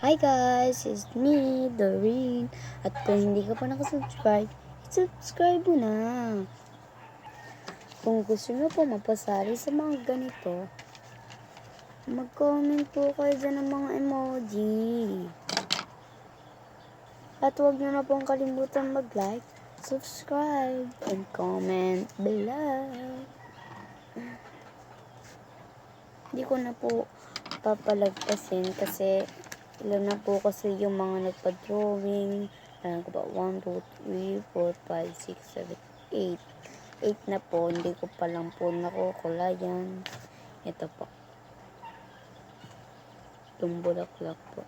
Hi guys, it's me, Doreen. At kung hindi ka pa nakasubscribe, subscribe mo na. Kung gusto nyo po mapasali sa mga ganito, mag-comment po kayo dyan ng mga emoji. At huwag nyo na pong kalimutan mag-like, subscribe, and comment below. Hindi ko na po papalagpasin kasi ilan na po kasi yung mga nagpa-drawing. Alam ko ba, 1, 2, 3, 4, 5, 6, 7, 8. 8 na po, hindi ko pa lang po nakukulayan. Ito po. Itong bulaklak po.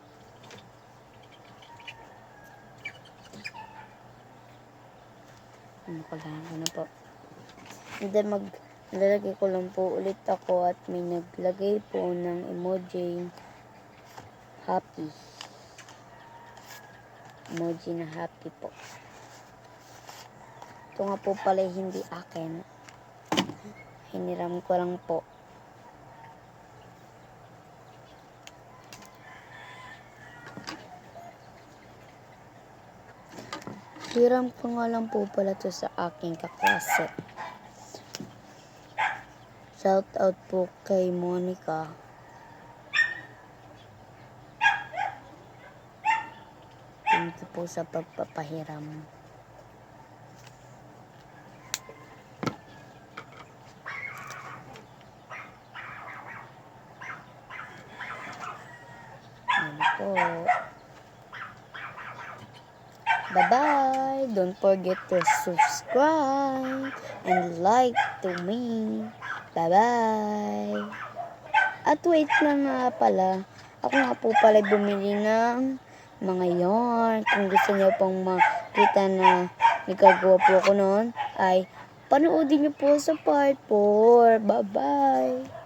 Nakulayan ko na po. And then lalagay ko lang po ulit ako at may naglagay po ng emoji happy. Emoji na happy po. Ito nga po pala hindi akin. Hiniram ko lang po. Hiram ko nga lang po pala to sa aking kaklase. Shout out po kay Monica. Thank you po sa pagpapahiram. Yan po. Bye-bye. Don't forget to subscribe and like to me. Bye-bye. At wait lang nga pala. Ako nga po pala bumili ng mga yarn. Kung gusto niyo pong makita na nagagawa po ako noon, ay panoodin niyo po sa part 4. Bye-bye.